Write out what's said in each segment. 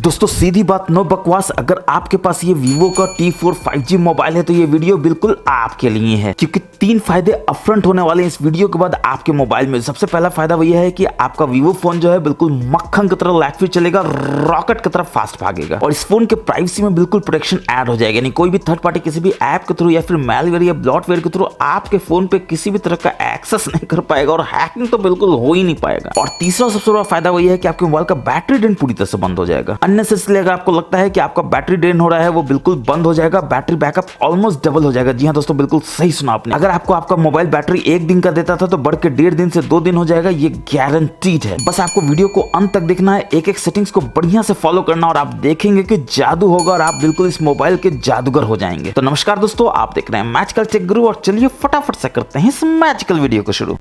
दोस्तों सीधी बात, नो बकवास, अगर आपके पास ये Vivo का T4 5G मोबाइल है तो ये वीडियो बिल्कुल आपके लिए है, क्योंकि 3 फायदे अपफ्रंट होने वाले हैं इस वीडियो के बाद आपके मोबाइल में। सबसे पहला फायदा वो ये है कि आपका Vivo फोन जो है बिल्कुल मक्खन की तरह लाइट चलेगा, रॉकेट की तरह फास्ट भागेगा, और इस फोन के प्राइवेसी में बिल्कुल प्रोटेक्शन ऐड हो जाएगा। यानी कोई भी थर्ड पार्टी किसी भी ऐप के थ्रू या फिर मैलवेयर या ब्लॉटवेयर के थ्रू आपके फोन पे किसी भी तरह का एक्सेस नहीं कर पाएगा, और हैकिंग तो बिल्कुल हो ही नहीं पाएगा। और तीसरा सबसे बड़ा फायदा वो ये है कि आपके मोबाइल का बैटरी ड्रेन पूरी तरह से बंद हो जाएगा। अननेसेसरी अगर आपको लगता है कि आपका बैटरी ड्रेन हो रहा है, वो बिल्कुल बंद हो जाएगा, बैटरी बैकअप ऑलमोस्ट डबल हो जाएगा। जी हाँ दोस्तों, बिल्कुल सही सुना आपने। अगर आपको आपका मोबाइल बैटरी 1 दिन का देता था तो बढ़ के 1.5 दिन से 2 दिन हो जाएगा, ये गारंटीड है। बस आपको वीडियो को अंत तक देखना है, एक एक सेटिंग्स को बढ़िया से फॉलो करना, और आप देखेंगे कि जादू होगा और आप बिल्कुल इस मोबाइल के जादूगर हो जाएंगे। तो नमस्कार दोस्तों, आप देख रहे हैं मैजिकल टेक गुरु, और चलिए फटाफट से करते हैं इस मैजिकल वीडियो को शुरू।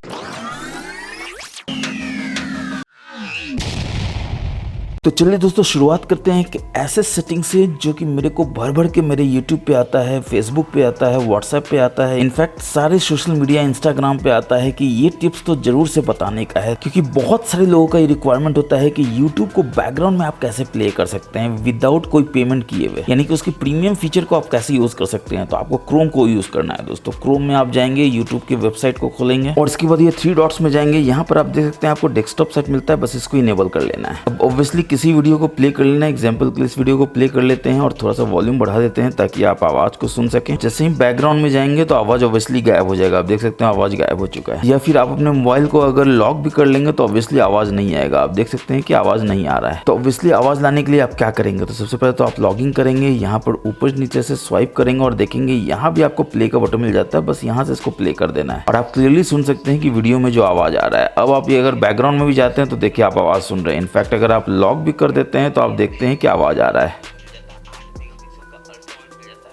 तो चलिए दोस्तों शुरुआत करते हैं कि ऐसे सेटिंग से जो कि मेरे को भर भर के मेरे YouTube पे आता है, Facebook पे आता है, WhatsApp पे आता है, इनफैक्ट सारे सोशल मीडिया Instagram पे आता है कि ये टिप्स तो जरूर से बताने का है, क्योंकि बहुत सारे लोगों का ये रिक्वायरमेंट होता है कि YouTube को बैकग्राउंड में आप कैसे प्ले कर सकते हैं विदाउट कोई पेमेंट किए हुए, यानी कि उसकी प्रीमियम फीचर को आप कैसे यूज कर सकते हैं। तो आपको क्रोम को यूज करना है दोस्तों। क्रोम में आप जाएंगे, यूट्यूब की वेबसाइट को खोलेंगे और इसके बाद ये 3 डॉट्स में जाएंगे। यहाँ पर आप देख सकते हैं आपको डेस्कटॉप सेट मिलता है, बस इसको इनेबल कर लेना है। अब ऑब्वियसली किसी वीडियो को प्ले कर लेना है, एग्जांपल के लिए इस वीडियो को प्ले कर लेते हैं और थोड़ा सा वॉल्यूम बढ़ा देते हैं ताकि आप आवाज को सुन सकें। जैसे ही बैकग्राउंड में जाएंगे तो आवाज ऑब्वियसली गायब हो जाएगा, आप देख सकते हैं आवाज गायब हो चुका है। या फिर आप अपने मोबाइल को अगर लॉक भी कर लेंगे तो ऑब्वियसली आवाज नहीं आएगा, आप देख सकते हैं कि आवाज नहीं आ रहा है। तो ऑब्वियसली आवाज लाने के लिए आप क्या करेंगे, तो सबसे पहले तो आप लॉगिंग करेंगे, यहाँ पर ऊपर नीचे से स्वाइप करेंगे और देखेंगे यहाँ भी आपको प्ले का बटन मिल जाता है, बस यहाँ से इसको प्ले कर देना है और आप क्लियरली सुन सकते हैं कि वीडियो में जो आवाज आ रहा है। अब आप ये अगर बैकग्राउंड में भी जाते हैं तो देखिए आप आवाज सुन रहे हैं। इनफैक्ट अगर आप लॉक भी कर देते हैं तो आप देखते हैं कि आवाज आ रहा है।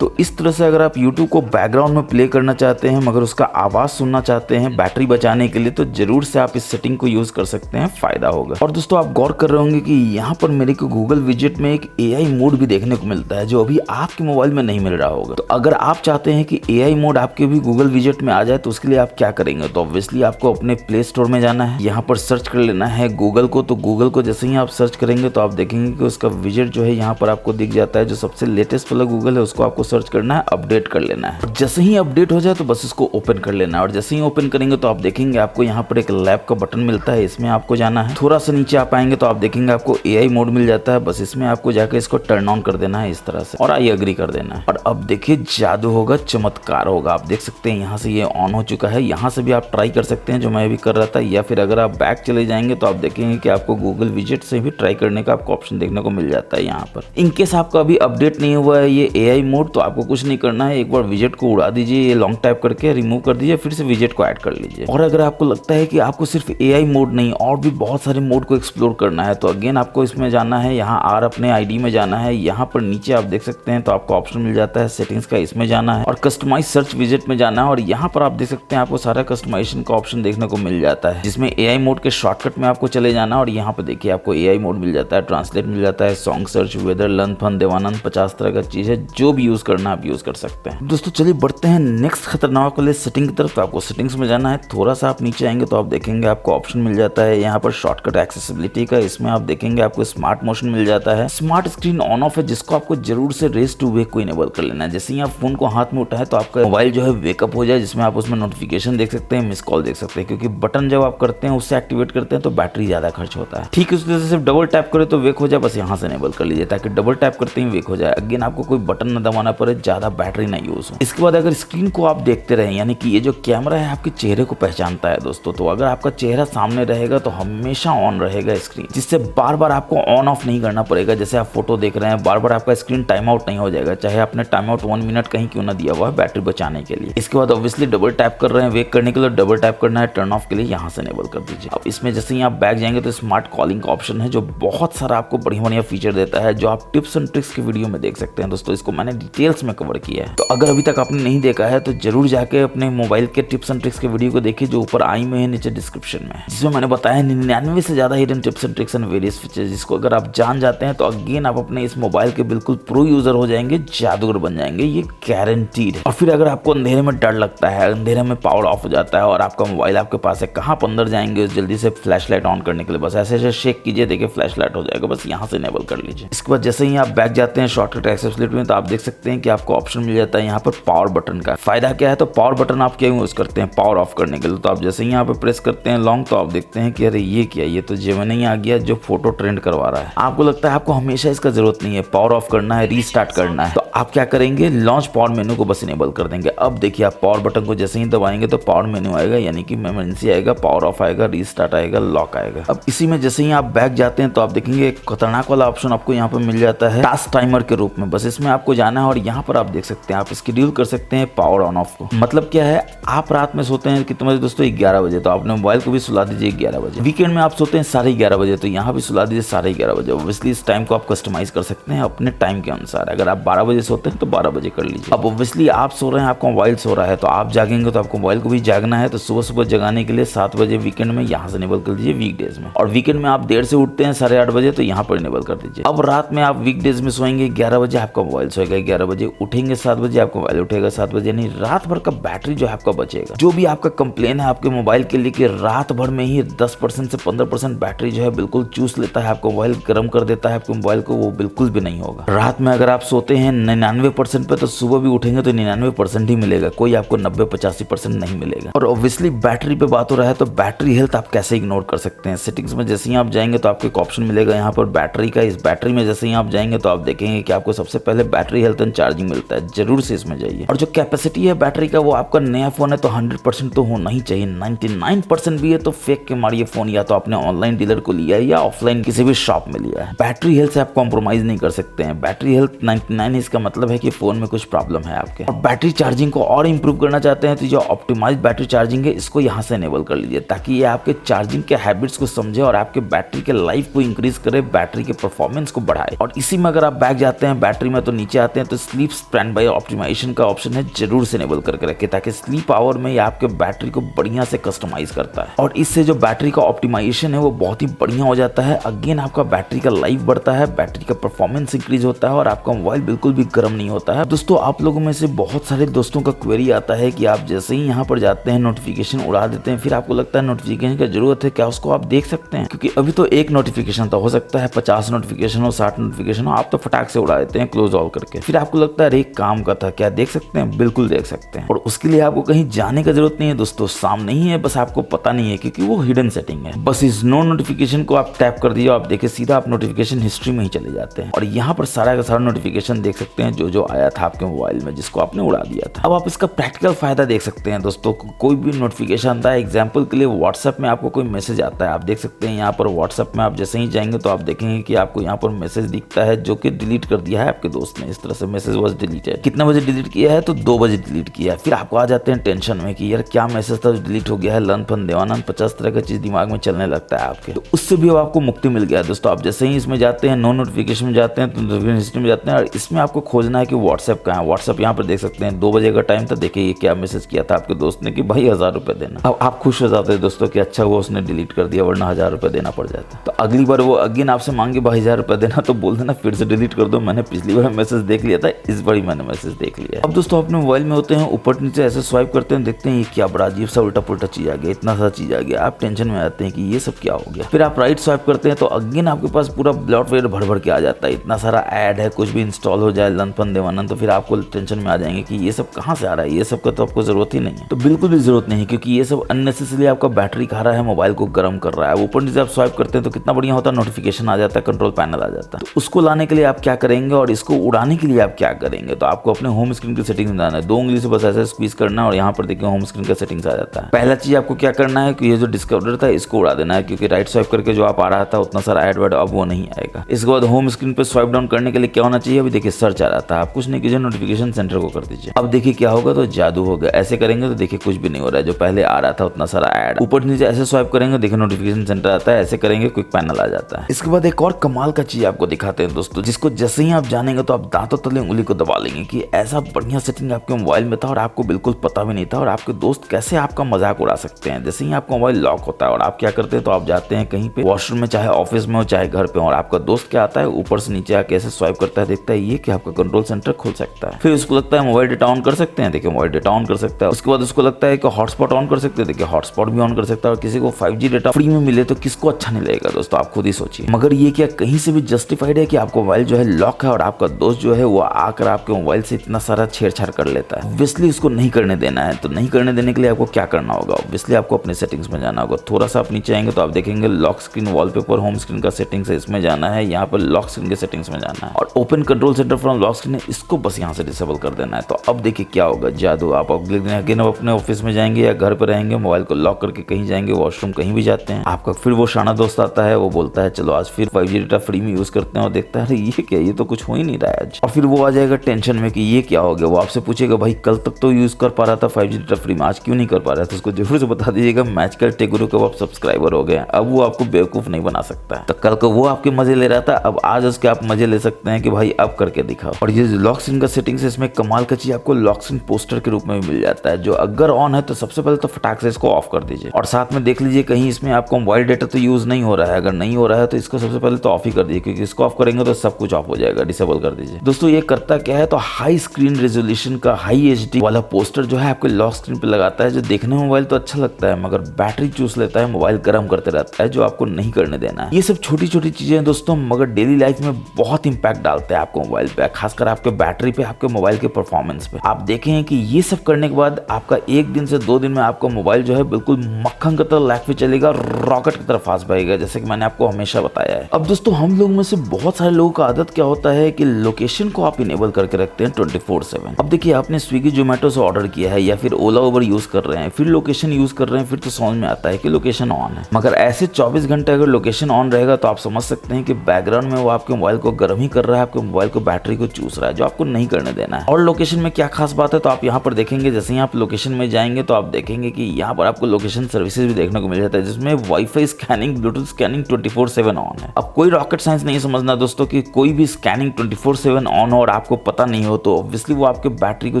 तो इस तरह से अगर आप YouTube को बैकग्राउंड में प्ले करना चाहते हैं मगर उसका आवाज़ सुनना चाहते हैं बैटरी बचाने के लिए, तो जरूर से आप इस सेटिंग को यूज़ कर सकते हैं, फ़ायदा होगा। और दोस्तों आप गौर कर रहे होंगे कि यहाँ पर मेरे को गूगल विजेट में एक AI मोड भी देखने को मिलता है, जो अभी आपके मोबाइल में नहीं मिल रहा होगा। तो अगर आप चाहते हैं कि AI मोड आपके भी गूगल विजेट में आ जाए तो उसके लिए आप क्या करेंगे, तो ऑब्वियसली आपको अपने प्ले स्टोर में जाना है, यहाँ पर सर्च कर लेना है गूगल को। तो गूगल को जैसे ही आप सर्च करेंगे तो आप देखेंगे कि उसका विजेट जो है यहाँ पर आपको दिख जाता है। जो सबसे लेटेस्ट वाला गूगल है उसको आपको सर्च करना है, अपडेट कर लेना है। जैसे ही अपडेट हो जाए तो बस इसको ओपन कर लेना है, और जैसे ही ओपन करेंगे तो आप देखेंगे आपको यहाँ पर एक लैब का बटन मिलता है, इसमें आपको जाना है। थोड़ा सा नीचे आप आएंगे तो आप देखेंगे आपको AI मोड मिल जाता है, बस इसमें आपको जाकर इसको टर्न ऑन कर देना है इस तरह से, और आई एग्री कर देना है। और अब देखिए जादू होगा, चमत्कार होगा। आप देख सकते हैं यहाँ से ये ऑन हो चुका है। यहाँ से भी आप ट्राई कर सकते हैं जो मैं भी कर रहा था, या फिर अगर आप बैक चले जाएंगे तो आप देखेंगे कि आपको गूगल विजेट से भी ट्राई करने का आपको ऑप्शन देखने को मिल जाता है यहाँ पर। इनकेस आपका अभी अपडेट नहीं हुआ है ये AI मोड, तो आपको कुछ नहीं करना है, एक बार विजेट को उड़ा दीजिए, ये लॉन्ग टाइप करके रिमूव कर दीजिए, फिर से विजेट को ऐड कर लीजिए। और अगर आपको लगता है कि आपको सिर्फ AI मोड नहीं और भी बहुत सारे मोड को एक्सप्लोर करना है, तो अगेन आपको इसमें जाना है, यहाँ आर अपने ID में जाना है। यहाँ पर नीचे आप देख सकते हैं तो आपको ऑप्शन मिल जाता है सेटिंग्स का, इसमें जाना है और कस्टमाइज सर्च विजेट में जाना है। और यहाँ पर आप देख सकते हैं आपको सारा कस्टमाइजेशन का ऑप्शन देखने को मिल जाता है, जिसमें AI मोड के शॉर्टकट में आपको चले जाना। और यहाँ पर देखिए आपको AI मोड मिल जाता है, ट्रांसलेट मिल जाता है, song search, weather, learn, fun, Dev Anand, 50 तरह का चीज है, जो भी यूज करना आप यूज कर सकते हैं। दोस्तों चलिए बढ़ते हैं नेक्स्ट खतरनाक वाले सेटिंग की तरफ। तो आपको सेटिंग्स में जाना है, थोड़ा सा आप नीचे आएंगे तो आप देखेंगे आपको ऑप्शन मिल जाता है यहाँ पर शॉर्टकट एक्सेसिबिलिटी का, इसमें आप देखेंगे आपको स्मार्ट मोशन मिल जाता है। स्मार्ट स्क्रीन ऑन ऑफ है, जिसको आपको जरूर से रेस टू वेक को इनेबल कर लेना है। जैसे ही आप फोन को हाथ में उठाए तो आपका मोबाइल जो है वेकअप हो जाए, जिसमें आप उसमें नोटिफिकेशन देख सकते हैं, मिस कॉल देख सकते हैं, क्योंकि बटन जब आप करते हैं उससे एक्टिवेट करते हैं तो बैटरी ज्यादा खर्च होता है। ठीक है, उस तरह से सिर्फ डबल टैप करे तो वेक हो जाए, बस यहाँ से इनेबल कर लीजिए ताकि डबल टैप करते ही वेक हो जाए। अगेन आपको कोई बटन न दबाना पड़े, ज्यादा बैटरी ना यूज हो। इसके बाद अगर स्क्रीन को आप देखते रहे, यानी कि ये जो कैमरा है आपके चेहरे को पहचानता है दोस्तों, तो अगर आपका चेहरा सामने रहेगा तो हमेशा ऑन रहेगा स्क्रीन, जिससे बार बार आपको ऑन ऑफ नहीं करना पड़ेगा। जैसे आप फोटो देख रहे हैं, बार बार आपका स्क्रीन टाइम आउट नहीं हो जाएगा, चाहे आपने टाइम आउट 1 मिनट कहीं क्यों ना दिया हुआ है बैटरी बचाने के लिए। इसके बाद ऑब्वियसली डबल टैप कर रहे हैं वेक करने के लिए, डबल टैप करना है टर्न ऑफ के लिए, यहाँ से इनेबल कर दीजिए। अब इसमें जैसे ही आप बैक जाएंगे तो स्मार्ट कॉलिंग का ऑप्शन है, जो बहुत सारा आपको बढ़िया बढ़िया फीचर देता है, जो आप टिप्स एंड ट्रिक्स के वीडियो में देख सकते हैं दोस्तों। इसको मैंने डिटेल डिटेल्स में कवर किया है। तो अगर अभी तक आपने नहीं देखा है तो जरूर जाके अपने मोबाइल के टिप्स एंड ट्रिक्स के वीडियो को देखिए, जो ऊपर आई में है नीचे डिस्क्रिप्शन में, जिसमें मैंने बताया 99 से ज्यादा hidden tips and tricks and various features, जिसको अगर आप जान जाते हैं तो अगेन आप अपने इस मोबाइल के बिल्कुल प्रो यूजर हो जाएंगे, जादूगर बन जाएंगे, ये गारंटीड है। और फिर अगर आपको अंधेरे में डर लगता है, अंधेरे में पावर ऑफ हो जाता है और आपका मोबाइल आपके पास है, कहाँ पर अंदर जाएंगे जल्दी से फ्लैश लाइट ऑन करने के लिए, बस ऐसे ऐसे शेक कीजिए, देखिए फ्लैश लाइट हो जाएगा, बस यहाँ से इनेबल कर लीजिए। इसके बाद जैसे ही आप बैक जाते हैं शॉर्टकट एक्सेसिबिलिटी में, तो आप देख सकते हैं कि आपको ऑप्शन मिल जाता है यहाँ पर पावर बटन का। फायदा क्या है, तो पावर बटन आप क्या यूज करते हैं पावर ऑफ करने के लिए, तो आप जैसे ही यहाँ पे प्रेस करते हैं लॉन्ग, तो आप देखते हैं कि अरे ये क्या, ये तो जेमिनी आ गया जो फोटो ट्रेंड करवा रहा है। आपको लगता है आपको हमेशा इसका जरूरत नहीं है, पावर ऑफ करना है, रीस्टार्ट करना है, तो आप क्या करेंगे, लॉन्च पावर मेनू को बस इनेबल कर देंगे। अब देखिए आप पावर बटन को जैसे ही दबाएंगे तो पावर मेनू आएगा, यानी कि इमरजेंसी आएगा, पावर ऑफ आएगा, रीस्टार्ट आएगा, लॉक आएगा। अब इसी में जैसे ही आप बैक जाते हैं तो आप देखेंगे एक खतरनाक वाला ऑप्शन आपको यहाँ पर मिल जाता है टास्क टाइमर के रूप में, बस इसमें आपको जाना है और यहाँ पर आप देख सकते हैं आप शेड्यूल कर सकते हैं पावर ऑन ऑफ को। मतलब क्या है, आप रात में सोते हैं कितने बजे दोस्तों, 11 बजे, तो आपने मोबाइल को भी सुला दीजिए 11 बजे। वीकेंड में आप सोते हैं 11:30 बजे, तो यहाँ भी सुला दीजिए 11:30 बजे। ऑब्वियसली इस टाइम को आप कस्टमाइज कर सकते हैं अपने टाइम के अनुसार। अगर आप 12 बजे सोते हैं तो 12 बजे कर लीजिए। अब ऑब्वियसली आप सो रहे हैं, आपका मोबाइल सो रहा है, तो आप जागेंगे तो आपको मोबाइल को भी जागना है, तो सुबह सुबह जगाने के लिए 7 बजे वीकेंड में यहाँ से इनेबल कर दीजिए वीकडेज में। और वीकेंड में आप देर से उठते हैं 8:30 बजे, तो यहाँ पर इनेबल कर दीजिए। अब रात में आप वीकडेज में सोएंगे 11 बजे, आपका मोबाइल सोएगा 11 बजे, उठेंगे 7 बजे, आपका मोबाइल उठेगा 7 बजे। नहीं, रात भर का बैटरी जो है आपका बचेगा। जो भी आपका कंप्लेन है आपके मोबाइल के लिए कि रात भर में ही 10% से 15% बैटरी जो है बिल्कुल चूस लेता है, आपको मोबाइल गर्म कर देता है आपके मोबाइल को, वो बिल्कुल भी नहीं होगा। रात में अगर आप सोते हैं 99% पे, तो सुबह भी उठेंगे तो 99% ही मिलेगा, कोई आपको 90-85% नहीं मिलेगा। और ऑब्वियसली बैटरी पे बात हो रहा है तो बैटरी हेल्थ आप कैसे इग्नोर कर सकते हैं। सेटिंग्स में जैसे ही आप जाएंगे तो आपको एक ऑप्शन मिलेगा यहाँ पर बैटरी का। इस बैटरी में जैसे ही आप जाएंगे तो आप देखेंगे कि आपको सबसे पहले बैटरी हेल्थ एंड चार्जिंग मिलता है, जरूर से इसमें जाइए। और जो कैपेसिटी है बैटरी का, वो आपका नया फोन है तो 100% तो होना ही चाहिए, 99% भी है तो फेंक के मारिए फोन, या तो आपने ऑनलाइन डीलर को लिया है या ऑफलाइन किसी भी शॉप में लिया है। बैटरी हेल्थ से आप कॉम्प्रोमाइज नहीं कर सकते हैं। बैटरी हेल्थ 99 इसका मतलब है कि फोन में कुछ प्रॉब्लम है आपके। और बैटरी चार्जिंग को और इंप्रूव करना चाहते हैं तो जो ऑप्टिमाइज बैटरी चार्जिंग है इसको यहाँ से इनेबल कर लीजिए, ताकि ये आपके चार्जिंग के हैबिट्स को समझे और आपके बैटरी के लाइफ को इंक्रीज करे, बैटरी के परफॉर्मेंस को बढ़ाए। और इसी में अगर आप बैक जाते हैं बैटरी में तो नीचे आते हैं तो स्लीप स्टैंड बाय ऑप्टिमाइजेशन का ऑप्शन है, जरूर से इनेबल करके रखें, ताकि स्लीप आवर में ये आपके बैटरी को बढ़िया से कस्टमाइज करता है। और इससे जो बैटरी का ऑप्टिमाइजेशन है वो बहुत ही बढ़िया हो जाता है। अगेन आपका बैटरी का लाइफ बढ़ता है, बैटरी का परफॉर्मेंस इंक्रीज होता है और आपका मोबाइल बिल्कुल भी गर्म नहीं होता है। दोस्तों आप लोगों में से बहुत सारे दोस्तों का क्वेरी आता है कि आप जैसे ही यहाँ पर जाते हैं नोटिफिकेशन उड़ा देते हैं, फिर आपको लगता है नोटिफिकेशन की जरूरत है, क्या उसको आप देख सकते हैं? क्योंकि अभी तो एक नोटिफिकेशन था, हो सकता है 50 नोटिफिकेशन हो, 60 नोटिफिकेशन हो, आप तो फटाक से उड़ा देते हैं क्लोज ऑल करके। फिर आपको लगता है अरे एक काम का था, क्या देख सकते हैं? बिल्कुल देख सकते हैं। और उसके लिए आपको कहीं जाने की जरूरत नहीं है दोस्तों, सामने ही है, बस आपको पता नहीं है क्योंकि वो हिडन सेटिंग है। बस इस नो नोटिफिकेशन को आप टैप कर दीजिए, आप देखिए सीधा आप नोटिफिकेशन हिस्ट्री में ही चले जाते हैं और यहाँ पर सारा का सारा नोटिफिकेशन देख सकते हैं जो जो आया था आपके मोबाइल में, जिसको आपने उड़ा दिया था। अब आप इसका प्रैक्टिकल फायदा देख सकते हैं दोस्तों। कोई भी नोटिफिकेशन आता है, एग्जाम्पल के लिए व्हाट्सएप में आपको कोई मैसेज आता है, आप देख सकते हैं यहाँ पर व्हाट्सएप में आप जैसे ही जाएंगे तो आप देखेंगे कि आपको यहाँ पर मैसेज दिखता है जो कि डिलीट कर दिया है आपके दोस्त ने। इस तरह से मैसेज वाज डिलीटेड। कितना बजे डिलीट किया है? तो 2 बजे डिलीट किया है। फिर आपको आ जाते हैं टेंशन में कि यार क्या मैसेज था डिलीट हो गया है, लन फन देवानंद 50 तरह का चीज दिमाग में चलने लगता है आपके। तो उससे भी अब आपको मुक्ति मिल गया है दोस्तों। आप जैसे ही इसमें जाते हैं नो नोटिफिकेशन में जाते हैं तो नोटिफिकेशन हिस्ट्री में जाते हैं और इसमें आपको खोजना है कि व्हाट्सएप कहाँ है। व्हाट्सएप यहाँ पर देख सकते हैं 2 बजे का टाइम था, देखिए ये क्या मैसेज किया था आपके दोस्त ने कि भाई 1000 रुपए देना। अब आप खुश हो जाते हैं दोस्तों कि अच्छा हुआ उसने डिलीट कर दिया, वरना 1000 रुपए देना पड़ जाता। तो अगली बार वो अगेन आपसे मांगे भाई 1000 रुपए देना, तो बोल देना फिर से डिलीट कर दो, मैंने पिछली बार मैसेज देख लिया था, इस बार मैंने मैसेज देख लिया। अब दोस्तों अपने मोबाइल में होते हैं, ऊपर नीचे ऐसे स्वाइप करते हैं, देखते हैं ये क्या बड़ा अजीब सा उल्टा पुल्टा चीज आ गया, इतना सा चीज आ गया, आप टेंशन में आते हैं कि ये सब क्या हो गया। फिर आप राइट स्वाइप करते हैं तो अगेन आपके पास पूरा ब्लॉटवेयर भर भर के आ जाता है, इतना सारा ऐड है, कुछ भी इंस्टॉल हो जाए लन फन देवानंद, तो फिर आपको टेंशन में आ जाएंगे कि ये सब कहाँ से आ रहा है, ये सब का तो आपको जरूरत ही नहीं है। तो बिल्कुल भी जरूरत नहीं, क्योंकि ये सब अननेसेसरी आपका बैटरी खा रहा है, मोबाइल को गर्म कर रहा है। ऊपर नीचे आप स्वाइप करते हैं तो कितना बढ़िया होता है, नोटिफिकेशन आ जाता है, कंट्रोल पैनल आ जाता है। तो उसको लाने के लिए आप क्या करेंगे और इसको उड़ाने के लिए आप क्या करेंगे, तो आपको अपने होम स्क्रीन की सेटिंग्स में जाना है। 2 उंगली से बस ऐसे स्क्वीज करना है और यहाँ पर देखिए होम स्क्रीन का सेटिंग्स आ जाता है। पहला चीज आपको क्या करना है कि ये जो डिस्कवर था इसको उड़ा देना है, क्योंकि राइट स्वाइप करके जो आप आ रहा था उतना सारा ऐड वर्ड अब वो नहीं आएगा। इसके बाद होम स्क्रीन पे स्वाइप डाउन करने के लिए क्या होना चाहिए, अभी देखिए सर्च आ रहा था, आप कुछ नहीं कीजिए, नोटिफिकेशन सेंटर को कर दीजिए। अब देखिए क्या होगा, तो जादू होगा। ऐसे करेंगे तो देखिए कुछ भी नहीं हो रहा है, जो पहले आ रहा था उतना सारा ऐड। ऊपर नीचे ऐसे स्वाइप करेंगे देखिए नोटिफिकेशन सेंटर आता है, ऐसे करेंगे क्विक पैनल आ जाता है। इसके बाद एक और कमाल का चीज आपको दिखाते हैं दोस्तों, जिसको जैसे ही आप जानेंगे तो आप दांतों तले उंगली को दबा लेंगे कि ऐसा बढ़िया सेटिंग आपके मोबाइल में था और आपको बिल्कुल पता भी नहीं था, और आपके दोस्त कैसे आपका मजाक उड़ा सकते हैं। जैसे ही आपका मोबाइल लॉक होता है और आप क्या करते हैं, तो आप जाते हैं कहीं पे वॉशरूम में, चाहे ऑफिस में हो चाहे घर पे हो, और आपका दोस्त क्या आता है ऊपर से नीचे आके ऐसे स्वाइप करता है, देखता है ये कि आपका कंट्रोल सेंटर खुल सकता है। फिर उसको लगता है मोबाइल डेटा ऑन कर सकते हैं, देखिए मोबाइल डेटा ऑन कर सकता है। उसके बाद उसको लगता है कि हॉटस्पॉट ऑन कर सकते हैं, देखिए हॉटस्पॉट भी ऑन कर सकता है। और किसी को 5G डेटा फ्री में मिले तो किसको अच्छा नहीं लगेगा दोस्तों, आप खुद ही सोचिए। मगर ये क्या कहीं से भी जस्टिफाइड है कि आपका मोबाइल जो है लॉक है और आपका दोस्त जो है वो आकर आपके मोबाइल से इतना सारा छेड़छाड़ कर लेता है? ऑब्वियसली उसको नहीं करने देना है। तो नहीं करने देने के लिए आपको क्या करना होगा? ऑब्वियसली आपको अपने सेटिंग्स में जाना होगा। थोड़ा सा आप नीचे आएंगे तो आप देखेंगे lock screen, wallpaper, home screen का सेटिंग्स है, इसमें जाना है। यहाँ पर लॉक स्क्रीन के सेटिंग्स में जाना है और open control centre from lock screen है, इसको बस यहाँ से डिसेबल कर देना है। तो अब देखिए क्या होगा, जादू। आप अगले दिन अगेन अपने ऑफिस में जाएंगे या घर पर रहेंगे, मोबाइल को लॉक करके कहीं जाएंगे, वॉशरूम कहीं भी जाते हैं, आपका फिर वो शाना दोस्त आता है, वो बोलता है चलो आज फिर 5G डेटा फ्री में यूज करते हैं, और देखता है अरे ये क्या, ये तो कुछ हो ही नहीं रहा है आज। और फिर वो आ जाएगा टेंशन में कि ये क्या हो गया। वो आपसे पूछेगा भाई कल तक तो यूज कर पा रहा था 5G डेटा फ्री में, आज क्यों नहीं कर पा रहा था? तो उसको जरूर से बता दीजिएगा मैजिकल टेक गुरु का आप सब्सक्राइबर हो गए, अब वो आपको बेवकूफ नहीं बना सकता है। तो कल को वो आपके मजे ले रहा था, अब आज उसके आप मजे ले सकते हैं कि भाई अब करके दिखाओ। और ये लॉक स्क्रीन का सेटिंग्स है, इसमें कमाल का चीज आपको लॉक स्क्रीन पोस्टर के रूप में भी मिल जाता है, जो अगर ऑन है तो सबसे पहले तो फटाक से इसको ऑफ कर दीजिए। और साथ में देख लीजिए कहीं इसमें आपको मोबाइल डेटा तो यूज नहीं हो रहा है। अगर नहीं हो रहा है तो इसको सबसे पहले तो ऑफ ही कर दीजिए, क्योंकि इसको ऑफ करेंगे तो सब कुछ ऑफ हो जाएगा। डिसेबल कर दीजिए। दोस्तों ये करता क्या है, तो हाई स्क्रीन रेजोल्यूशन का हाई HD वाला पोस्टर जो है आपके लॉक स्क्रीन पे लगाता है, जो देखने में मोबाइल तो अच्छा लगता है मगर बैटरी चूस लेता है, मोबाइल गर्म करते रहता है, जो आपको नहीं करने देना है। ये सब छोटी छोटी चीजें हैं दोस्तों, मगर डेली लाइफ में बहुत इंपैक्ट डालते हैं आपको मोबाइल पे, खासकर आपके बैटरी पे, आपके मोबाइल के परफॉर्मेंस पे। आप देखें कि ये सब करने के बाद आपका 1 दिन से 2 दिन में आपका मोबाइल जो है बिल्कुल मक्खन की तरह लाइफ पे चलेगा, रॉकेट की तरह फास्ट भागेगा, जैसे कि मैंने आपको हमेशा बताया है। अब दोस्तों हम लोग में से बहुत सारे लोगों का आदत क्या होता है कि लोकेशन को आप इनेबल करके रखते हैं 24/7। अब देखिए आपने स्विगी जोमेटो से ऑर्डर किया है या फिर ओला उबर यूज कर रहे हैं, फिर लोकेशन यूज कर रहे हैं, फिर तो समझ में आता है कि लोकेशन ऑन है। मगर ऐसे 24 घंटे अगर लोकेशन ऑन रहेगा तो आप समझ सकते हैं कि बैकग्राउंड में वो आपके मोबाइल को गर्म ही कर रहा है, आपके मोबाइल को बैटरी को चूस रहा है, जो आपको नहीं करने देना है। और लोकेशन में क्या खास बात है, तो आप यहाँ पर देखेंगे, जैसे ही आप लोकेशन में जाएंगे तो आप देखेंगे कि यहाँ पर आपको लोकेशन सर्विसेज भी देखने को मिल जाता है, जिसमें wifi scanning, Bluetooth scanning 24/7 on है। अब कोई रॉकेट साइंस नहीं समझना दोस्तों कि कोई भी स्कैनिंग 24/7 ऑन हो और आपको पता नहीं हो तो ऑब्वियसली वो आपके बैटरी को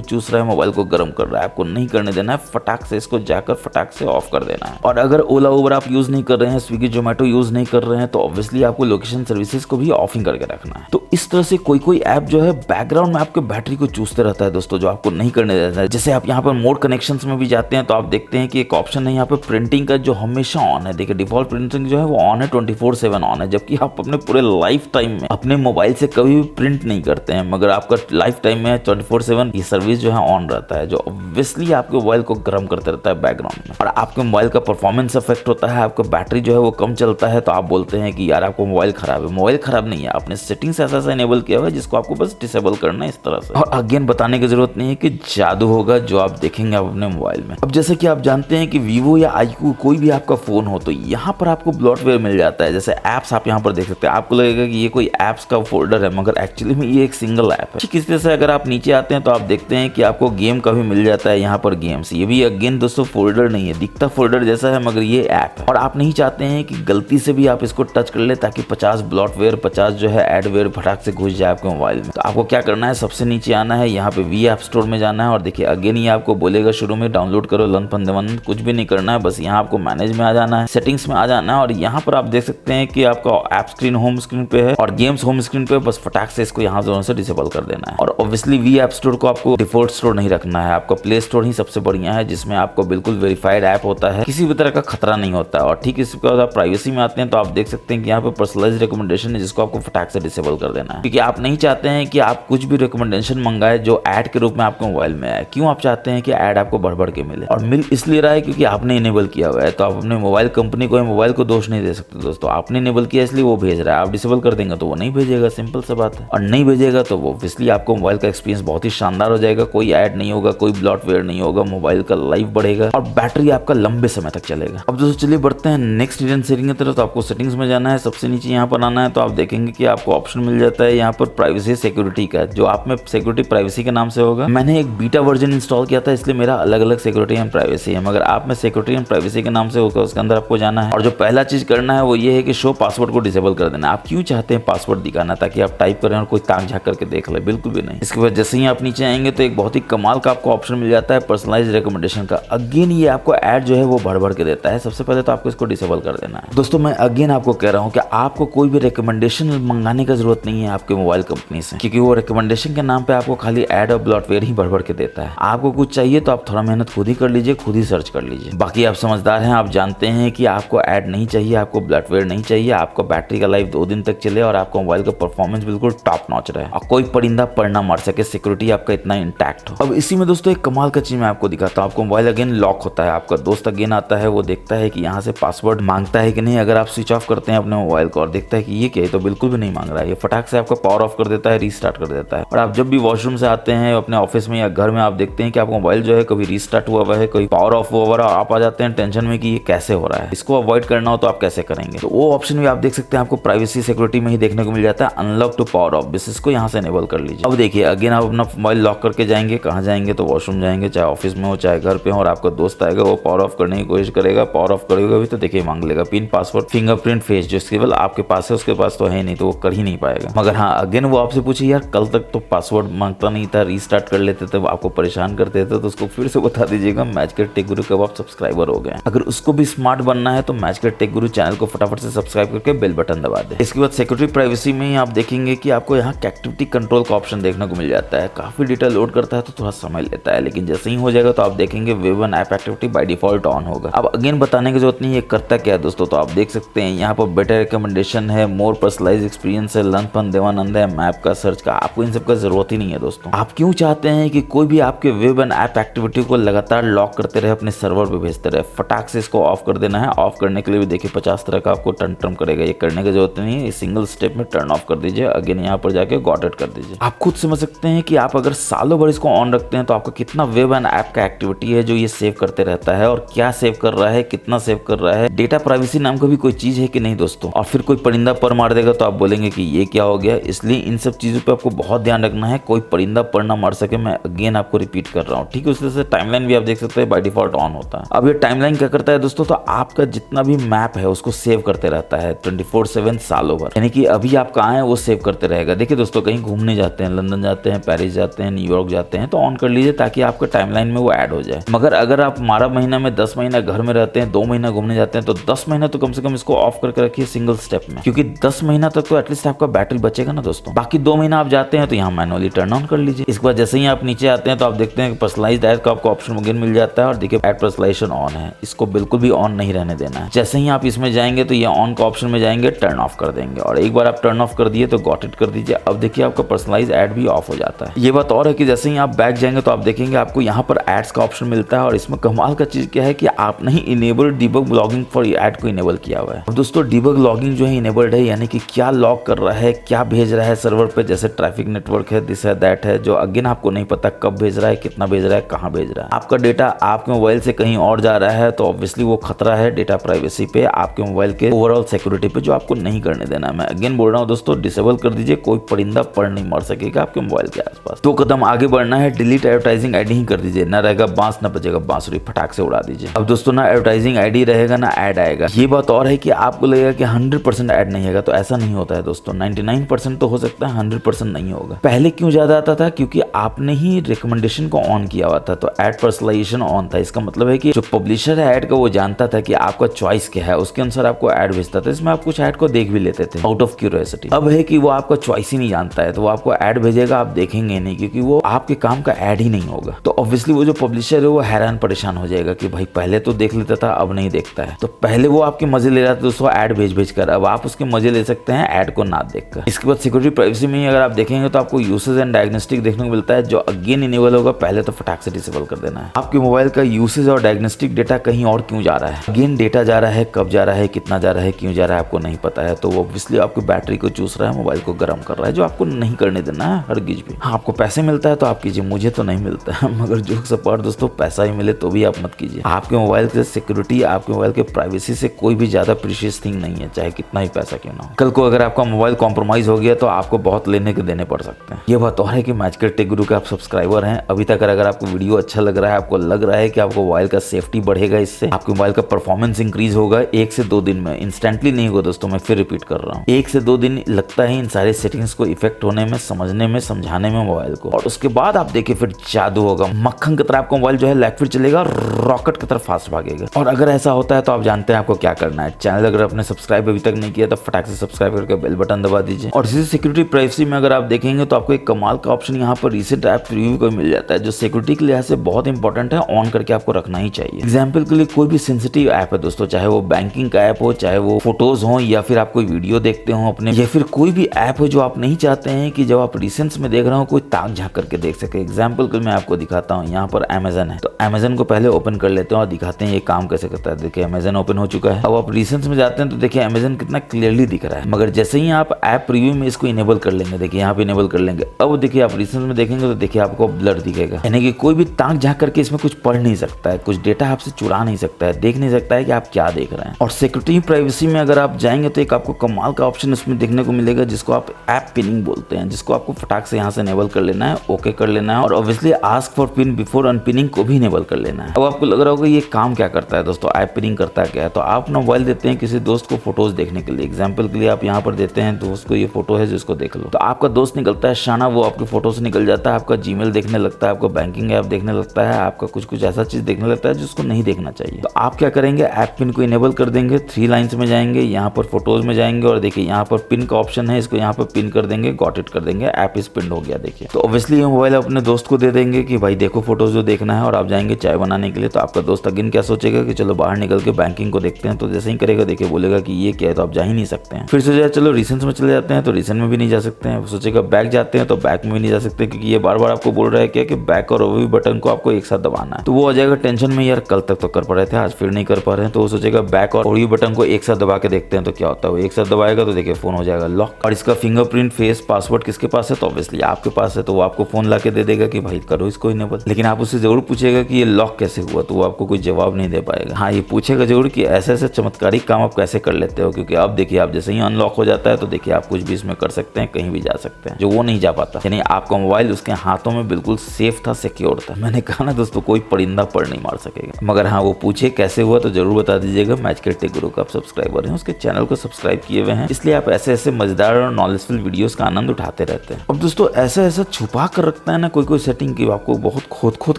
चूस रहा है, मोबाइल को गर्म कर रहा है, आपको नहीं करने देना है। फटाक से इसको जाकर फटाक से ऑफ कर देना है। और अगर ओला उबर आप यूज नहीं कर रहे हैं, स्विगी जोमेटो यूज नहीं कर रहे हैं, तो ऑब्वियसली आपको लोकेशन सर्विसेज को भी ऑफ ही करके रखना है। तो इस तरह से कोई ऐप जो है बैकग्राउंड में आपके बैटरी को चूसते रहता है दोस्तों, जो आपको नहीं करने देता है। जैसे आप यहाँ पर मोड कनेक्शंस में भी जाते हैं तो आप देखते हैं कि एक ऑप्शन है यहाँ पे प्रिंटिंग का, जो हमेशा ऑन है। देखिए डिफॉल्ट प्रिंटिंग जो है वो ऑन है, 24/7 ऑन है, जबकि आप अपने पूरे लाइफ टाइम में अपने मोबाइल से कभी भी प्रिंट नहीं करते हैं, मगर आपका लाइफ टाइम में 24/7 ये सर्विस जो है ऑन रहता है, जो ऑब्वियसली आपके मोबाइल को गर्म करते रहता है बैकग्राउंड में, और आपके मोबाइल का परफॉर्मेंस अफेक्ट होता है, आपका बैटरी जो है वो कम चलता है। तो आप बोलते हैं कि यार आपको मोबाइल खराब है। मोबाइल खराब नहीं है, आपने सेटिंग्स ऐसा इनेबल किया हुआ है जिसको आपको बस डिसेबल करना है इस तरह से। और अगेन बताने की जरूरत नहीं है कि जादू होगा जो आप देखेंगे आप अपने मोबाइल में। अब जैसे कि आप जानते हैं कि वीवो या iQOO कोई भी आपका फोन हो तो यहाँ पर आपको ब्लॉटवेयर मिल जाता है। जैसे एप्स आप यहाँ पर देख सकते हैं, आपको लगेगा कि ये कोई एप्स का फोल्डर है, मगर एक्चुअली में ये एक सिंगल ऐप है। ठीक इस तरह से अगर आप नीचे आते हैं तो आप देखते हैं कि आपको गेम का भी मिल जाता है यहाँ पर, गेम्स। ये भी अगेन दोस्तों फोल्डर नहीं है, दिखता फोल्डर जैसा है मगर ये ऐप है। और आप नहीं चाहते हैं कि गलती से भी आप इसको टच कर ले ताकि 50 ब्लॉटवेयर, 50 जो है एडवेयर फटाक से घुस जाए आपके मोबाइल में। तो आपको क्या करना है, सबसे नीचे आना है, यहाँ पे वी ऐप स्टोर में जाना है और देखिए अगेन ये आपको बोलेगा शुरू में डाउनलोड करो लन फंदे, कुछ भी नहीं करना है, बस यहाँ आपको मैनेज में आ जाना है, सेटिंग्स में आ जाना है और यहाँ पर आप देख सकते हैं कि आपका ऐप स्क्रीन होम स्क्रीन पे है और गेम्स होम स्क्रीन पे, बस फटाक से इसको यहाँ दोनों से डिसेबल कर देना है। और ऑब्वियसली वी ऐप स्टोर को आपको डिफॉल्ट स्टोर नहीं रखना है, आपका प्ले स्टोर ही सबसे बढ़िया है, जिसमें आपको बिल्कुल वेरीफाइड ऐप होता है, किसी भी तरह का खतरा नहीं होता है। और ठीक इसके बाद आप प्राइवेसी में आते हैं तो आप देख सकते हैं कि यहाँ पे पर्सनलाइज्ड रिकमेंडेशन है, जिसको आपको फटाक से डिसेबल कर देना है, क्योंकि आप नहीं चाहते हैं कि आप कुछ भी रिकमेंडेशन मंगाए जो ऐड के रूप में आपके मोबाइल में आए। क्यों आप चाहते हैं कि ऐड आपको बढ़ के मिले, और मिल इसलिए रहा है क्योंकि आपने इनेबल किया हुआ है। तो आप अपने मोबाइल कंपनी को, मोबाइल को दोष नहीं दे सकते दोस्तों, आपने इनेबल किया इसलिए वो भेज रहा है। आप डिसेबल कर देंगे तो वो नहीं भेजेगा, सिंपल सा बात है। और नहीं भेजेगा तो वो ऑब्वियसली आपको मोबाइल का एक्सपीरियंस बहुत ही शानदार हो जाएगा, कोई ऐड नहीं होगा, कोई ब्लॉटवेयर नहीं होगा, मोबाइल का लाइफ बढ़ेगा और बैटरी आपका लंबे समय तक चलेगा। अब दोस्तों चलिए बढ़ते हैं नेक्स्ट हिडन सेटिंग की तरफ। तो आपको सेटिंग्स में जाना है, सबसे नीचे यहाँ पर आना है तो आप देखेंगे कि आपको ऑप्शन मिल जाता है यहाँ पर प्राइवेसी सिक्योरिटी का, जो आप में सिक्योरिटी प्राइवेसी के नाम से होगा। मैंने एक बीटा वर्जन इंस्टॉल किया था इसलिए मेरा अलग अलग सिक्योरिटी एंड प्राइवेसी है, मगर आप में सिक्योरिटी एंड प्राइवेसी के नाम से होगा, उसके अंदर आपको जाना है। और जो पहला चीज करना है वो ये है कि शो पासवर्ड को डिसेबल कर देना। आप क्यों चाहते हैं पासवर्ड दिखाना, ताकि आप टाइप करें और कोई ताक झाँक करके देख देख ले, बिल्कुल भी नहीं। इसके बाद जैसे ही आप नीचे आएंगे तो एक बहुत ही कमाल का आपको ऑप्शन मिल जाता है पर्सनलाइज रिकमेंडेशन का। अगेन ये आपको ऐड जो है वो भर के देता है। सबसे पहले तो आपको इसको डिसेबल कर देना है। दोस्तों मैं अगेन आपको कह रहा हूँ कि आपको कोई भी रिकमेंडेशन मंगाने का जरूरत नहीं है आपके मोबाइल कंपनी से, क्योंकि वो रिकमेंडेशन के नाम पे आपको खाली ऐड और ब्लॉटवेयर ही भर के देता है। आपको कुछ चाहिए तो आप थोड़ा मेहनत खुद ही कर लीजिए, खुद ही सर्च कर लीजिए। बाकी आप समझदार हैं, आप जानते हैं कि आपको ऐड नहीं चाहिए, आपको ब्लॉटवेयर नहीं चाहिए, आपको बैटरी का लाइफ 2 दिन तक चले और आपको मोबाइल का परफॉर्मेंस बिल्कुल टॉप नॉच रहे और कोई परिंदा पर ना मार सके, सिक्योरिटी आपका इतना इंटैक्ट हो। अब इसी में दोस्तों एक कमाल का चीज मैं आपको दिखाता हूँ। आपको मोबाइल अगेन लॉक होता है, आपका दोस्त अगेन आता है, वो देखता है कि यहाँ से पासवर्ड मांगता है कि नहीं। अगर आप स्विच ऑफ करते हैं अपने मोबाइल को और देखता है कि ये क्या है, तो बिल्कुल भी नहीं मांग रहा है, ये फटाक से आपका पावर ऑफ कर देता है, रीस्टार्ट कर देता है। और आप जब भी वॉशरूम से आते हैं अपने ऑफिस में या घर में, आप देखते हैं कि आपका मोबाइल जो है कभी रीस्टार्ट हुआ हुआ है, कोई पावर ऑफ हुआ हुआ है, आप आ जाते हैं टेंशन में कि ये कैसे हो रहा है। इसको अवॉइड करना हो तो आप कैसे करेंगे, तो वो ऑप्शन भी आप देख सकते हैं, आपको प्राइवेसी सिक्योरिटी में ही देखने को मिल जाता है, अनलॉक टू पावर ऑफ। बस इसको यहाँ से एनेबल कर लीजिए। अब देखिए अगेन आप अपना मोबाइल लॉक करके जाएंगे, कहाँ जाएंगे तो वॉशरूम जाएंगे, चाहे ऑफिस में हो चाहे घर पे हो, और आपका दोस्त आएगा, वो पावर ऑफ करने की कोशिश करेगा, पावर ऑफ करेगा भी तो देखिए मांग लेगा पिन, पासवर्ड, फिंगरप्रिंट, फेस, जो केवल आपके पास है, उसके पास तो है नहीं, तो वो कर ही नहीं पाएगा। मगर हाँ अगेन वो आपसे पूछे यार कल तक तो पासवर्ड मांगता नहीं था, रीस्टार्ट कर लेते थे, आपको परेशान करते थे, तो उसको फिर से बता दीजिएगा मैच के टेक गुरु कब आप सब्सक्राइबर हो गए। अगर उसको भी स्मार्ट बनना है तो मैच के टेक गुरु चैनल को फटाफट से सब्सक्राइब करके बेल बटन दबा दे। इसके बाद सिक्योरिटी प्राइवेसी में ही आप देखेंगे कि आपको यहाँ एक्टिविटी कंट्रोल का ऑप्शन देखने को मिल जाता है। काफी डेटा लोड करता है तो थोड़ा समय लेता है, लेकिन जैसे ही हो जाएगा तो आप देखेंगे web and app activity by default on होगा। अब अगेन बताने की जरूरत नहीं है करता क्या है दोस्तों, तो आप देख सकते हैं यहाँ पर बेटर रिकमेंडेशन है, मोर पर्सनलाइज एक्सपीरियंस है, लर्न फन देवानंद है, मैप का, सर्च का। आपको इन सब का जरूरत ही नहीं है दोस्तों। आप क्यों चाहते हैं कि कोई भी आपके वेब एंड ऐप एक्टिविटी को लगातार लॉक करते रहे, अपने सर्वर पे भेजते रहे। फटाक से इसको ऑफ कर देना है। ऑफ करने के लिए भी देखिए 50 तरह का आपको टर्न करेगा, ये करने की जरूरत नहीं है, सिंगल स्टेप में टर्न ऑफ कर दीजिए। अगेन यहाँ पर जाके गॉट इट कर दीजिए। आप खुद समझ सकते हैं कि आप अगर सालों भर इसको ऑन रखते हैं तो आपका कितना वेब एंड ऐप का एक्टिविटी है जो ये सेव करते रहता है, और क्या सेव कर रहा है, कितना सेव कर रहा है। डेटा प्राइवेसी नाम का भी कोई चीज है कि नहीं दोस्तों। और फिर कोई परिंदा पर मार देगा तो आप बोलेंगे कि ये क्या हो गया। इसलिए इन सब चीजों पे आपको बहुत ध्यान रखना है, कोई परिंदा पर ना मार सके। मैं अगेन आपको रिपीट कर रहा हूँ, ठीक है। उस तरह से टाइमलाइन भी आप देख सकते हैं बाय डिफॉल्ट ऑन होता है। अब ये टाइमलाइन क्या करता है दोस्तों, तो आपका जितना भी मैप है उसको सेव करते रहता है 24/7 सालों भर, यानी कि अभी आप कहाँ हैं वो सेव करते रहेगा। देखिए दोस्तों कहीं घूमने जाते हैं, लंदन जाते हैं, पेरिस जाते हैं, न्यूयॉर्क जाते हैं, तो ऑन कर लीजिए ताकि आपका टाइमलाइन में वो ऐड हो जाए। मगर अगर आप 12 महीना में 10 महीना घर में रहते हैं, 2 महीना घूमने जाते हैं, तो 10 महीना तो कम से कम इसको ऑफ करके रखिए सिंगल स्टेप में, क्योंकि 10 महीना तक तो एटलीस्ट आपका बैटरी बचेगा ना दोस्तों। बाकी 2 महीना आप जाते हैं तो यहाँ मैनुअली टर्न ऑन कर लीजिए। इसके बाद जैसे ही आप नीचे आते हैं तो आप देखते हैं पर्सनलाइज्ड ऐड का आपको ऑप्शन अगेन मिल जाता है, और देखिए ऐड पर्सनलाइजेशन ऑन है, इसको बिल्कुल भी ऑन नहीं रहने देना है। जैसे ही आप इसमें जाएंगे तो ये ऑन का ऑप्शन में जाएंगे, टर्न ऑफ कर देंगे, और एक बार आप टर्न ऑफ कर दिए तो गॉट इट कर दीजिए। अब देखिए आपका पर्सनलाइज ऐड भी ऑफ हो जाता है। ये बात और है कि जैसे ही आप बैक जाएंगे तो आप देखेंगे आपको यहाँ पर एड्स का ऑप्शन मिलता है, और इसमें कमाल का चीज क्या है कि आपने ही enable debug logging for ad को इनेबल किया हुआ है। दोस्तों डिबग लॉगिंग जो है इनेबल्ड है, यानी कि क्या लॉग कर रहा है, क्या भेज रहा है सर्वर पे, जैसे ट्रैफिक नेटवर्क है, दिस है दैट है, जो अगेन आपको नहीं पता कब भेज रहा है, कितना भेज रहा है, कहाँ भेज रहा है। आपका डेटा आपके मोबाइल से कहीं और जा रहा है तो ऑब्वियसली वो खतरा है डेटा प्राइवेसी पे, आपके मोबाइल के ओवरऑल सिक्योरिटी पे, जो आपको नहीं करने देना है। मैं अगेन बोल रहा हूँ दोस्तों, डिसेबल कर दीजिए, कोई परिंदा पर नहीं मर सकेगा आपके मोबाइल के आसपास। 2 कदम आगे बढ़ना है, डिलीट एडवर्टाइजिंग आईडी ही कर दीजिए, ना रहेगा बांस ना बजेगा बांसुरी, फटाक से उड़ा दीजिए। अब दोस्तों ना एडवर्टाइजिंग आईडी रहेगा ना ऐड आएगा। ये बात और है कि आपको लगेगा कि 100% ऐड नहीं आएगा, तो ऐसा नहीं होता है दोस्तों। 99% तो हो सकता है, 100% नहीं होगा। पहले क्यों ज्यादा आता था, क्योंकि आपने ही रिकमेंडेशन को ऑन किया हुआ था, तो ऐड पर्सनलाइजेशन ऑन था। इसका मतलब है कि जो पब्लिशर है ऐड का वो जानता था कि आपका चॉइस क्या है, उसके अनुसार आपको ऐड भेजता था। इसमें आप कुछ ऐड को देख भी लेते थे आउट ऑफ क्यूरियोसिटी। अब है कि वो आपका चॉइस ही नहीं जानता है, तो वो आपको ऐड भेजेगा, आप देखेंगे नहीं, क्योंकि वो आपके काम का ऐड ही नहीं होगा। तो ऑब्वियसली वो जो पब्लिशर है वो हैरान परेशान हो जाएगा कि भाई पहले तो देख लेता था अब नहीं देखता है। तो पहले वो आपके मजे ले रहा था दोस्तों ऐड भेज कर, अब आप उसके मजे ले सकते हैं ऐड को ना देखकर। इसके बाद सिक्योरिटी प्राइवेसी में अगर आप देखेंगे तो आपको यूसेज एंड डायग्नोस्टिक देखने को मिलता है, जो अगेन इनेबल होगा। पहले तो फटाक से डिसेबल कर देना है। आपके मोबाइल का यूसेज और डायग्नोस्टिक डेटा कहीं और क्यों जा रहा है, अगेन डेटा जा रहा है, कब जा रहा है, कितना जा रहा है, क्यों जा रहा है आपको नहीं पता है, तो वो ऑब्वियसली आपकी बैटरी को चूस रहा है, मोबाइल को गर्म कर रहा है, जो आपको नहीं करने देना है हरगिज भी। हाँ आपको पैसे मिलता है तो आप कीजिए, मुझे तो नहीं मिलता है, मगर जो सपोर्ट दोस्तों पैसा ही मिले तो भी आप मत कीजिए। आपके मोबाइल के सिक्योरिटी, आपके मोबाइल के प्राइवेसी से कोई भी ज्यादा प्रीशियस थिंग नहीं है, चाहे कितना ही पैसा क्यों ना हो। कल को अगर आपका मोबाइल कॉम्प्रोमाइज हो गया तो आपको बहुत लेने के देने पड़ सकते हैं। ये बात और है कि मैचकर टेक गुरु के आप सब्सक्राइबर हैं अभी तक, अगर आपको वीडियो अच्छा लग रहा है, आपको लग रहा है कि आपको मोबाइल का सेफ्टी बढ़ेगा, इससे आपके मोबाइल का परफॉर्मेंस इंक्रीज होगा 1 से 2 दिन में, इंस्टेंटली नहीं होगा दोस्तों, मैं फिर रिपीट कर रहा हूँ। 1 से 2 दिन लगता है इन सारे सेटिंग्स को इफेक्ट होने में, में, समझने में, समझाने में मोबाइल को, और उसके बाद आप देखिए फिर जादू होगा, मक्खन की तरह आपका मोबाइल जो है लाइक फिर चलेगा, रॉकेट की तरह फास्ट भागेगा। और अगर ऐसा होता है तो आप जानते हैं आपको क्या करना है। चैनल अगर आपने सब्सक्राइब अभी तक नहीं किया तो फटाक से सब्सक्राइब करके बेल बटन दबा दीजिए। और इसी सिक्योरिटी प्राइवेसी में अगर आप देखेंगे तो आपको एक कमाल का ऑप्शन यहाँ पर रीसेंट ऐप रिव्यू को मिल जाता है, जो सिक्योरिटी के लिहाज से बहुत इंपॉर्टेंट है, ऑन करके आपको रखना ही चाहिए। एग्जाम्पल के लिए कोई भी सेंसिटिव ऐप है दोस्तों, चाहे वो बैंकिंग का ऐप हो, चाहे वो फोटोज हो, या फिर आप कोई वीडियो देखते हो अपने, या फिर कोई भी ऐप हो जो आप नहीं चाहते हैं कि जब आप रिसेंट्स में देख रहे हो कोई ताक झांक करके देख सके। एग्जाम्पल के मैं आपको दिखाता हूँ, यहाँ पर अमेजन है, तो अमेजन को पहले ओपन कर लेते हैं और दिखाते हैं ये काम कैसे करता है। देखिए अमेजन ओपन हो चुका है। अब आप रिसेंट्स में जाते हैं तो देखिए अमेजन कितना क्लियरली दिख रहा है, मगर जैसे ही आप ऐप रिव्यू में इसको इनेबल कर लेंगे, देखिए यहाँ पे इनेबल कर लेंगे, अब देखिए आप रिसेंट्स में देखेंगे तो देखिए आपको ब्लर दिखेगा, यानी कि कोई भी ताक झांक करके इसमें कुछ पढ़ नहीं सकता है, कुछ डेटा आपसे चुरा नहीं सकता है, देख नहीं सकता है कि आप क्या देख रहे हैं। और सिक्योरिटी प्राइवेसी में अगर आप जाएंगे तो एक आपको कमाल का ऑप्शन इसमें देखने को मिलेगा, जिसको आप ऐप पिनिंग बोलते हैं, जिसको आपको फटाक से यहाँ से इनेबल कर लेना है, ओके कर लेना है, और obviously ask for pin before unpinning को भी इनेबल कर लेना है। अब आपको लग रहा होगा ये काम क्या करता है दोस्तों, ऐप पिनिंग करता है क्या है। तो आप ना मोबाइल देते हैं किसी दोस्त को फोटोज देखने के लिए, एग्जाम्पल के लिए आप यहाँ पर देते हैं दोस्त को ये फोटो है जिसको देख लो, तो आपका दोस्त निकलता है शाना, वो आपके फोटो से निकल जाता है, आपका जीमेल देखने लगता है, आपका बैंकिंग ऐप देखने लगता है, आपका कुछ ऐसा चीज देखने लगता है जिसको नहीं देखना चाहिए। तो आप क्या करेंगे, ऐप पिन को इनेबल कर देंगे, 3 लाइन्स में जाएंगे, यहाँ पर फोटोज में जाएंगे और देखिए यहाँ पर पिन का ऑप्शन है, इसको यहाँ पर पिन कर देंगे, गॉट इट कर देंगे, ऐप इज पिन हो गया। देखिए तो ऑब्वियसली ये मोबाइल अपने दोस्त को दे देंगे कि भाई देखो फोटोज जो देखना है, और आप जाएंगे चाय बनाने के लिए, तो आपका दोस्त अगेन क्या सोचेगा कि चलो बाहर निकल के बैंकिंग को देखते हैं, तो जैसे ही करेगा देखिए बोलेगा कि ये क्या है, तो आप जा ही नहीं सकते हैं। फिर सोचा चलो रिसेंट्स में चले जाते हैं, तो रिसेंट में भी नहीं जा सकते हैं। सोचेगा बैक जाते हैं, तो बैक में भी नहीं जा सकते, क्योंकि ये बार बार आपको बोल रहा है क्या कि बैक और ओवी बटन को आपको एक साथ दबाना है, तो वो आ जाएगा टेंशन में, यार कल तक तो कर पा रहे थे आज फिर नहीं कर पा रहे हैं, तो वो सोचेगा बैक और ओवी बटन को एक साथ दबा के देखते हैं तो क्या होता है, वो एक साथ दबाएगा तो देखिए फोन हो जाएगा लॉक। और इसका फिंगरप्रिंट, फेस, पासवर्ड किसके पास है, तो ऑब्वियसली आपके पास है, तो वो आपको फोन ला के दे देगा कि भाई करो इसको इनेबल। लेकिन आप उससे जरूर पूछेगा कि ये लॉक कैसे हुआ, तो वो आपको कोई जवाब नहीं दे पाएगा। हाँ ये पूछेगा जरूर कि ऐसे ऐसे चमत्कारिक काम आप कैसे कर लेते हो, क्योंकि अब देखिए आप जैसे ही अनलॉक हो जाता है तो देखिए आप कुछ भी इसमें कर सकते हैं, कहीं भी जा सकते हैं, जो वो नहीं जा पाता। यानी आपका मोबाइल उसके हाथों में बिल्कुल सेफ था, सिक्योर था। मैंने कहा ना दोस्तों, कोई परिंदा पढ़ नहीं मार सकेगा। मगर हाँ वो पूछे कैसे हुआ तो जरूर बता दीजिएगा। मैच के टेक गुरु का आप सब्सक्राइबर हैं, उसके चैनल को सब्सक्राइब किए हुए हैं, इसलिए आप ऐसे ऐसे मजेदार और नॉलेजफुल वीडियोस का आनंद उठाते रहते हैं। अब दोस्तों ऐसा ऐसा छुपा कर रखता है ना कोई सेटिंग की, आपको बहुत खोद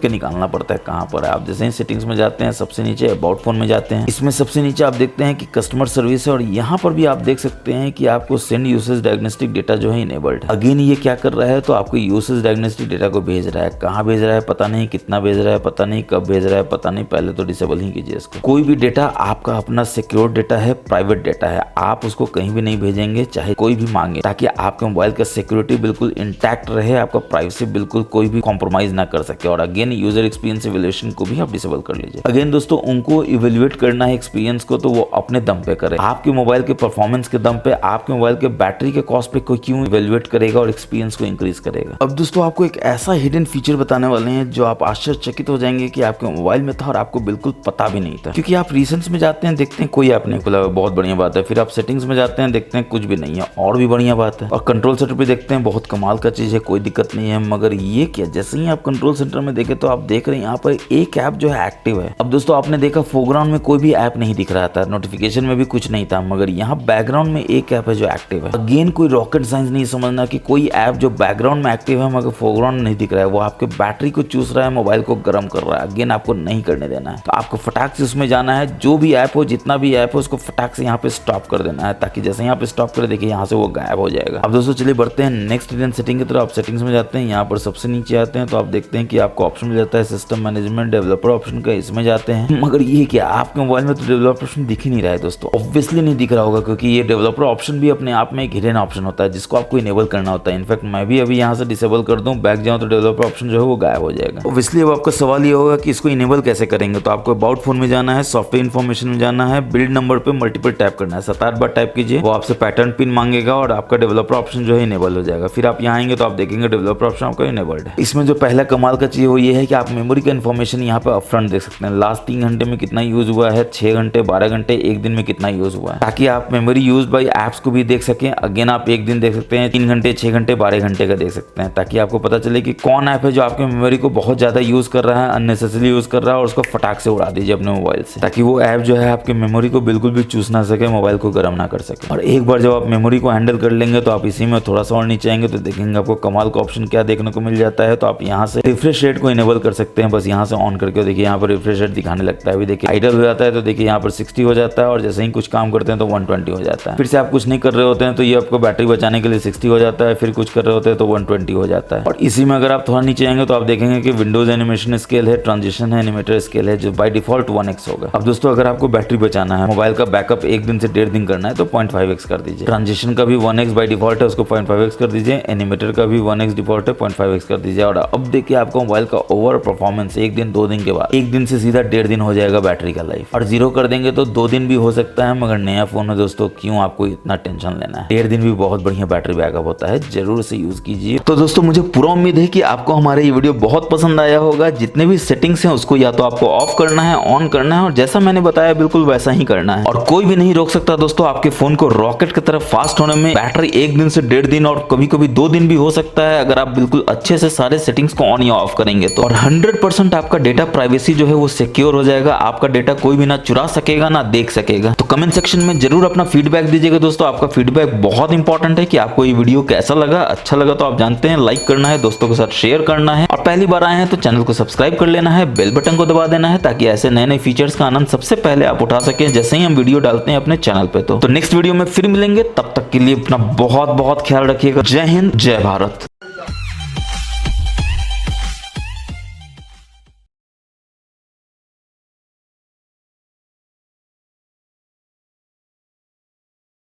के निकालना पड़ता है कहाँ पर है। आप जैसे ही सेटिंग्स में जाते हैं, सबसे नीचे अबाउट फोन में जाते हैं, इसमें सबसे नीचे आप देखते हैं कि कस्टमर सर्विस है, और यहाँ पर भी आप देख सकते हैं कि आपको सेंड यूसेज डायग्नोस्टिक डेटा जो है इनेबल्ड है। अगेन ये क्या कर रहा है, तो आपको यूसेज डायग्नोस्टिक डेटा को भेज रहा है, कहाँ भेज रहा है पता नहीं, कितना भेज रहा है पता नहीं, कब भेज रहा है पता नहीं, पहले तो डिसेबल ही कीजिए इसको। कोई भी डेटा आपका अपना सिक्योर डेटा है, प्राइवेट डेटा है, आप उसको कहीं भी नहीं भेजेंगे चाहे कोई भी मांगे, ताकि आपके मोबाइल का सिक्योरिटी बिल्कुल इंटैक्ट रहे, आपका प्राइवेसी बिल्कुल कोई भी कॉम्प्रोमाइज ना कर सके। और अगेन यूजर एक्सपीरियंस इवैल्यूएशन को भी आप डिसेबल कर लीजिए। अगेन दोस्तों उनको इवैल्यूएट करना है एक्सपीरियंस को, तो वो अपने दम पे करे, आपके मोबाइल के परफॉर्मेंस के दम पे, आपके मोबाइल के बैटरी के कॉस्ट पे कोई क्यों इवैल्यूएट करेगा और एक्सपीरियंस को इंक्रीज करेगा। अब दोस्तों आपको एक ऐसा हिडन फीचर बताने वाले हैं जो आप आश्चर्यचकित हो जाएंगे कि आपके मोबाइल में था और आपको बिल्कुल पता भी नहीं था। क्योंकि आप रिसेंट्स में जाते हैं, देखते हैं कोई ऐप नहीं खुला, बहुत बढ़िया बात है। फिर आप सेटिंग्स में जाते हैं, देखते हैं कुछ भी नहीं है, और भी बढ़िया बात है। और कंट्रोल सेंटर पे देखते हैं, बहुत कमाल का चीज है, कोई दिक्कत नहीं है। मगर ये क्या, जैसे ही आप कंट्रोल सेंटर में देखे तो आप देख रहे हैं यहाँ पर एक ऐप जो है एक्टिव है। अब दोस्तों आपने देखा फोरग्राउंड में कोई भी ऐप नहीं दिख रहा था, नोटिफिकेशन में भी कुछ नहीं था, मगर यहाँ बैकग्राउंड में एक ऐप है जो एक्टिव है। अगेन कोई रॉकेट साइंस नहीं समझना कि कोई ऐप जो बैकग्राउंड में एक्टिव है मगर फोरग्राउंड में नहीं दिख रहा है, वो आपके बैटरी को चूस रहा है, मोबाइल को गर्म कर रहा है। अगेन आपको नहीं करने देना है, तो आपको फटाक से उसमें जाना है, जो भी ऐप हो, जितना भी ऐप हो, उसको फटाक से यहाँ पे स्टॉप कर देना है, ताकि जैसे यहाँ पे स्टॉप करे देखिए यहाँ से वो गायब हो जाएगा। अब दोस्तों चलिए बढ़ते हैं नेक्स्ट हिडन सेटिंग की तरफ। आप सेटिंग्स में जाते हैं, यहाँ पर सबसे नीचे आते हैं तो आप देखते हैं कि आपको ऑप्शन मिल जाता है सिस्टम मैनेजमेंट डेवलपर ऑप्शन का, इसमें जाते हैं। मगर ये क्या, आपके मोबाइल में तो डेवलपर ऑप्शन दिख ही नहीं रहा है दोस्तों। ऑब्वियसली नहीं दिख रहा होगा, क्योंकि ये डेवलपर ऑप्शन भी अपने आप में एक हिडन ऑप्शन होता है जिसको आपको इनेबल करना होता है। इनफैक्ट मैं भी अभी यहाँ से डिसेबल कर दूं, बैक जाऊं तो डेवलपर ऑप्शन जो है वो गायब हो जाएगा। ऑब्वियसली अब आपका सवाल ये होगा कि इसको इनेबल कैसे करेंगे, तो आपको अबाउट फोन में जाना है, सॉफ्टवेयर इन्फॉर्मेशन में जाना है, बिल्ड नंबर पे मल्टीपल टैप करना है, 7-8 बार टैप कीजिए, वो आपसे पैटर्न पिन मांगेगा और आपका डेवलपर ऑप्शन जो है इनेबल हो जाएगा। फिर आप यहाँ आएंगे तो आप देखेंगे डेवलपर ऑप्शन आपका इनेबल्ड है। इसमें जो पहला कमाल का चीज वो ये है कि आप मेमोरी का इन्फॉर्मेशन यहाँ पे अपफ्रंट देख सकते हैं, लास्ट 3 घंटे में कितना यूज हुआ है, 6 घंटे, 12 घंटे, एक दिन में कितना यूज हुआ है, ताकि आप मेमोरी यूज बाय एप्स को भी देख सकें। अगेन आप एक दिन देख सकते हैं, 3 घंटे, 6 घंटे, 12 घंटे का देख सकते हैं, ताकि आपको पता चले कि कौन ऐप है जो आपके मेमोरी को बहुत ज्यादा यूज कर रहा है, अननेसेसरी यूज कर रहा है, और उसको फटाक से उड़ा दीजिए अपने मोबाइल से, ताकि वो ऐप जो है आपके मेमोरी को बिल्कुल भी चूस ना सके, मोबाइल को गर्म ना कर सके। और एक बार जब आप मेमोरी को हैंडल कर लेंगे तो आप इसी में थोड़ा सा और नीचे आएंगे तो देखेंगे आपको कमाल का ऑप्शन क्या देखने को मिल जाता है। तो आप यहाँ से रिफ्रेश रेट को इनेबल कर सकते हैं, बस यहाँ से ऑन करके। देखिए यहाँ पर रिफ्रेश रेट दिखाने लगता है। अभी देखिए आइडल हो जाता है तो देखिए यहाँ पर 60 हो जाता है, और जैसे ही कुछ काम करते हैं तो 120 हो जाता है। फिर से आप कुछ नहीं कर रहे होते हैं तो ये आपको बैटरी बचाने के लिए 60 हो जाता है, फिर कुछ कर रहे होते हैं तो 120 हो जाता है। और इसी में अगर आप थोड़ा नीचे आएंगे तो आप देखेंगे कि विंडोज एनिमेशन स्केल है, ट्रांजिशन है, एनिमेटर स्केल है, जो बाय डिफॉल्ट 1x होगा। अब दोस्तों अगर आपको बैटरी बचाना है, मोबाइल का बैकअप 1 दिन से 1.5 दिन करना है तो 0.5x कर दीजिए। ट्रांजिशन का भी 1x बाय डिफॉल्ट है, उसको 0.5x कर दीजिए। एनिमेटर का भी 1x डिफॉल्ट है, 0.5x कर दीजिए। और अब देखिए आपका मोबाइल का ओवर परफॉर्मेंस 1 दिन 2 दिन के बाद 1 दिन से सीधा 1.5 दिन हो जाएगा बैटरी का लाइफ। और 0 कर देंगे तो 2 दिन भी हो सकता है, मगर नया फोन है दोस्तों, क्यों आपको इतना टेंशन लेना है। 1.5 दिन भी बहुत बढ़िया बैटरी बैकअप होता है, जरूर से यूज कीजिए। तो दोस्तों मुझे पूरा उम्मीद है कि आपको हमारा ये वीडियो बहुत पसंद आया होगा। जितने भी सेटिंग्स हैं उसको या तो आपको ऑफ करना है, ऑन करना है, और जैसा मैंने बताया बिल्कुल वैसा ही करना है। और कोई भी नहीं रोक सकता दोस्तों आपके फोन को रॉकेट की तरफ फास्ट होने में। बैटरी 1 दिन से 1.5 दिन और कभी कभी 2 दिन भी हो सकता है, अगर आप बिल्कुल अच्छे से सारे सेटिंग्स को ऑन या ऑफ करेंगे तो। और 100% आपका डेटा प्राइवेसी जो है वो सिक्योर हो जाएगा। आपका डेटा कोई भी ना चुरा सकेगा ना देख सकेगा। तो कमेंट सेक्शन में जरूर अपना फीडबैक दीजिएगा दोस्तों। आपका फीडबैक बहुत इंपॉर्टेंट है कि आपको ये वीडियो कैसा लगा। अच्छा लगा तो आप जानते हैं लाइक करना है, दोस्तों के साथ शेयर करना है, और पहली बार आए हैं तो चैनल को सब्सक्राइब कर लेना है, बेल बटन को दबा देना है, ताकि ऐसे नए नए फीचर्स का आनंद सबसे पहले आप उठा सकें जैसे ही हम वीडियो डालते हैं अपने चैनल पे। तो नेक्स्ट वीडियो में फिर मिलेंगे, तब तक के लिए अपना बहुत बहुत ख्याल रखिएगा। जय हिंद, जय भारत।